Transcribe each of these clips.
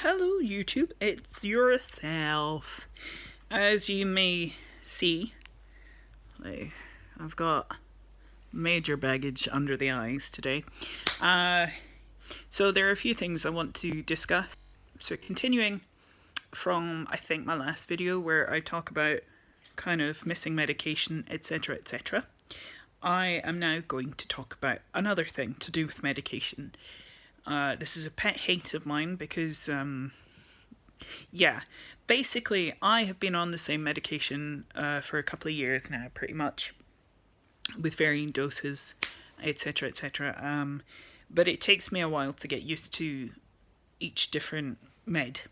Hello YouTube, it's yourself. As you may see, I've got major baggage under the eyes today. So there are a few things I want to discuss. So continuing from, I think, my last video where I talk about kind of missing medication, etc, etc. I am now going to talk about another thing to do with medication. This is a pet hate of mine because, basically I have been on the same medication for a couple of years now, pretty much, with varying doses, etc, etc. But it takes me a while to get used to each different med.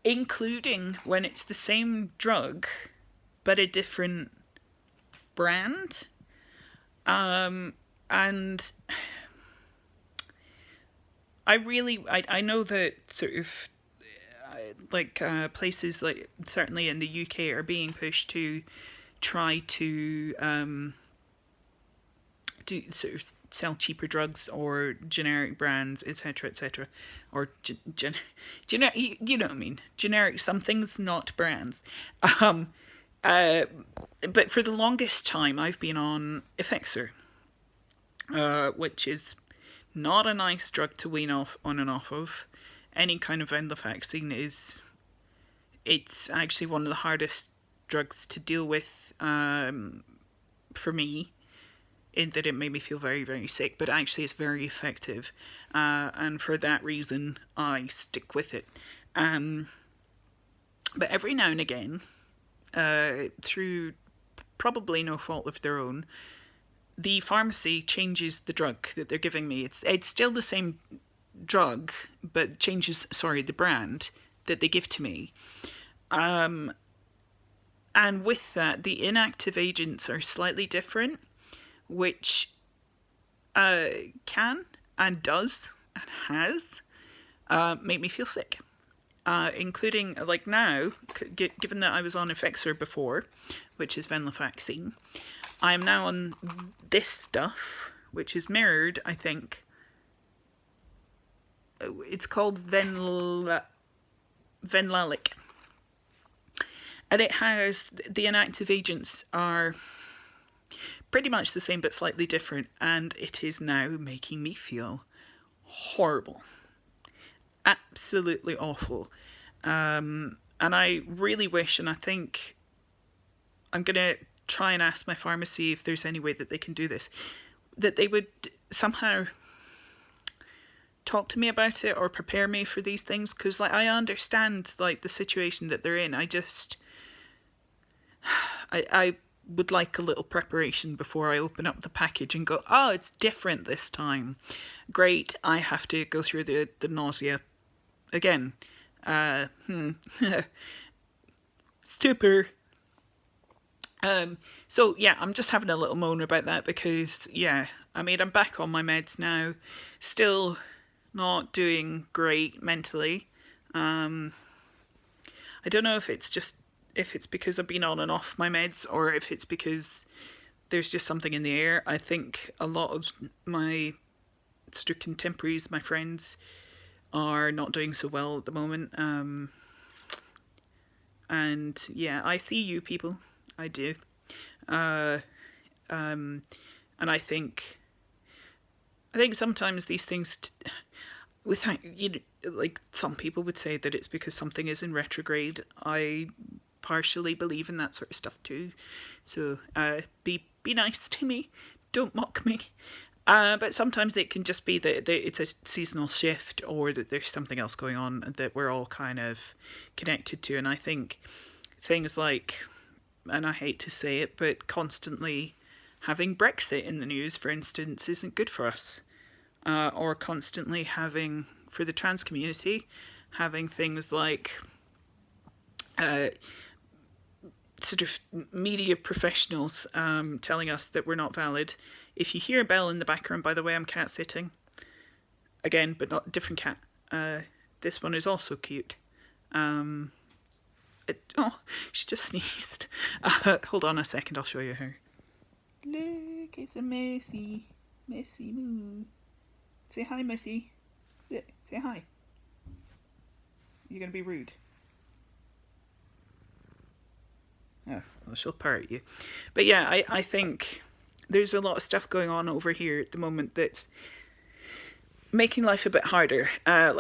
Including when it's the same drug but a different brand. And I know that sort of places like certainly in the UK are being pushed to try to do sort of sell cheaper drugs or generic brands, etc, etc, or you know what I mean, generic somethings, not brands. But for the longest time I've been on Effexor, which is not a nice drug to wean off on and off of. Any kind of venlafaxine it's actually one of the hardest drugs to deal with for me, in that it made me feel very, very sick, but actually it's very effective. And for that reason, I stick with it. But every now and again, through probably no fault of their own, the pharmacy changes the drug that they're giving me. It's still the same drug, but changes, the brand that they give to me. And with that, the inactive agents are slightly different, which can and does and has make me feel sick. Including, like now, given that I was on Effexor before, which is venlafaxine, I am now on this stuff, which is mirrored, I think. It's called Venlalic. And it has, the inactive agents are pretty much the same but slightly different, and it is now making me feel horrible. Absolutely awful. And I really wish, and I think I'm going to try and ask my pharmacy if there's any way that they can do this, that they would somehow talk to me about it or prepare me for these things, because I understand the situation that they're in. I would like a little preparation before I open up the package and go, oh, it's different this time. Great, I have to go through the nausea again. Super. So yeah, I'm just having a little moan about that because, I'm back on my meds now. Still not doing great mentally. I don't know if it's because I've been on and off my meds, or if it's because there's just something in the air. I think a lot of my sort of contemporaries, my friends, are not doing so well at the moment. And yeah, I see you people. I do. And I think sometimes these things, some people would say that it's because something is in retrograde. I partially believe in that sort of stuff too. So be nice to me. Don't mock me. But sometimes it can just be that it's a seasonal shift, or that there's something else going on that we're all kind of connected to. And I think things like, and I hate to say it, but constantly having Brexit in the news, for instance, isn't good for us. Or constantly having, for the trans community, having things like sort of media professionals telling us that we're not valid. If you hear a bell in the background, by the way, I'm cat sitting. Again, but not different cat. This one is also cute. She just sneezed. Hold on a second, I'll show you her. Look, it's a Missy. Missy Moo. Say hi, Missy. Say hi. You're going to be rude. Oh, well, she'll purr at you. But yeah, I think there's a lot of stuff going on over here at the moment that's making life a bit harder. I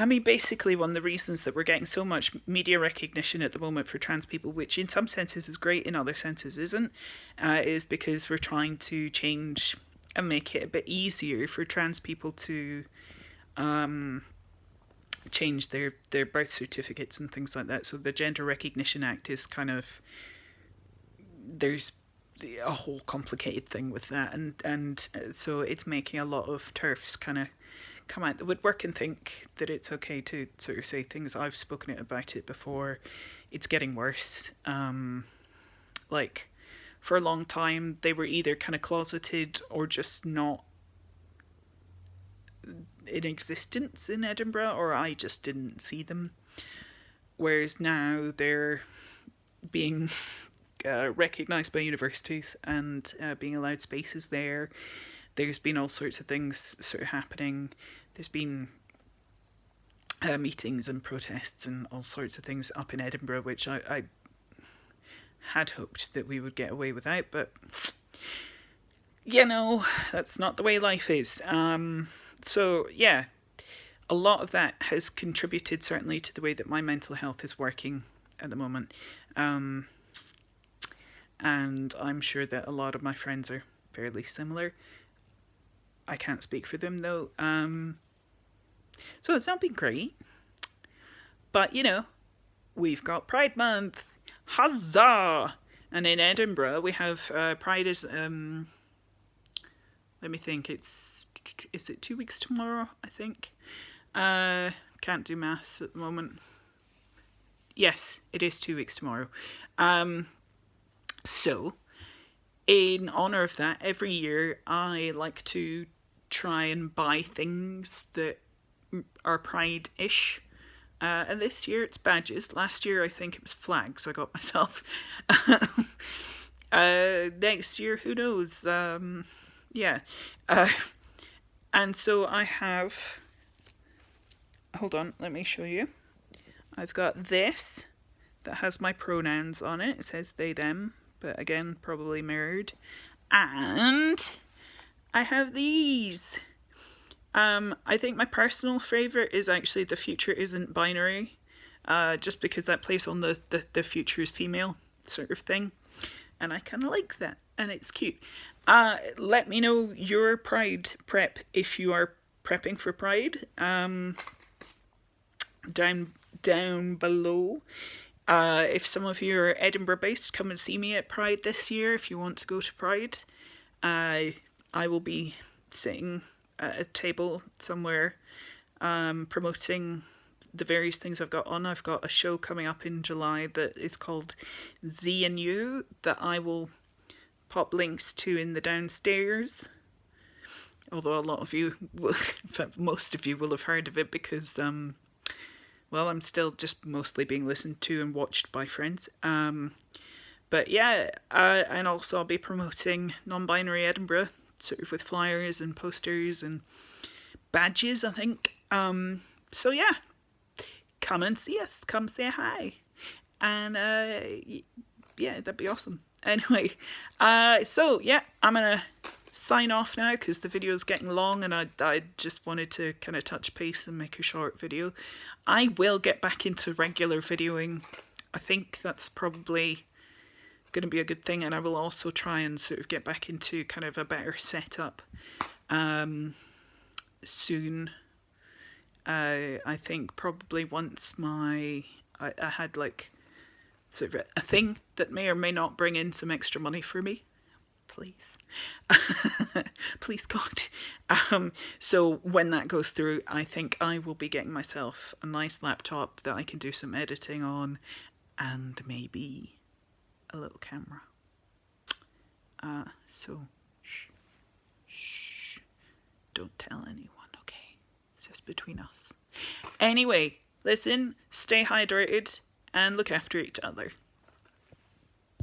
mean, basically, one of the reasons that we're getting so much media recognition at the moment for trans people, which in some senses is great, in other senses isn't, is because we're trying to change and make it a bit easier for trans people to change their birth certificates and things like that. So the Gender Recognition Act is kind of, there's a whole complicated thing with that, and so it's making a lot of TERFs kind of come out the woodwork and think that it's okay to sort of say things. I've spoken about it before. It's getting worse. Like, for a long time, they were either kind of closeted or just not in existence in Edinburgh, or I just didn't see them. Whereas now they're being recognised by universities and being allowed spaces there. There's been all sorts of things sort of happening. There's been meetings and protests and all sorts of things up in Edinburgh, which I had hoped that we would get away without, but you know, that's not the way life is. So yeah, a lot of that has contributed certainly to the way that my mental health is working at the moment. And I'm sure that a lot of my friends are fairly similar. I can't speak for them though. So it's not been great. But, you know, we've got Pride Month. Huzzah! And in Edinburgh we have Pride is, let me think, is it 2 weeks tomorrow, I think? Can't do maths at the moment. Yes, it is 2 weeks tomorrow. So, in honour of that, every year I like to try and buy things that are Pride-ish. And this year it's badges. Last year I think it was flags I got myself. Next year, who knows? Yeah. And so I have... Hold on, let me show you. I've got this that has my pronouns on it. It says they, them, but again, probably mirrored. And I have these. I think my personal favourite is actually The Future Isn't Binary, just because that plays on the future is female sort of thing. And I kind of like that, and it's cute. Let me know your Pride prep if you are prepping for Pride. Down below. If some of you are Edinburgh based, come and see me at Pride this year if you want to go to Pride. I will be sitting at a table somewhere promoting the various things I've got on. I've got a show coming up in July that is called Z and U that I will pop links to in the downstairs. Although a lot of you, in fact most of you will have heard of it because well, I'm still just mostly being listened to and watched by friends. But yeah, and also I'll be promoting Non-Binary Edinburgh, sort of with flyers and posters and badges, I think. So yeah, come and see us. Come say hi. And yeah, that'd be awesome. Anyway, so yeah, I'm going to sign off now because the video is getting long and I just wanted to kind of touch base and make a short video. I will get back into regular videoing. I think that's probably going to be a good thing, and I will also try and sort of get back into kind of a better setup soon. I think probably once I had like sort of a thing that may or may not bring in some extra money for me. Please. Please God. So when that goes through, I think I will be getting myself a nice laptop that I can do some editing on, and maybe a little camera. So shh, don't tell anyone, okay? It's just between us. Anyway, listen, stay hydrated and look after each other.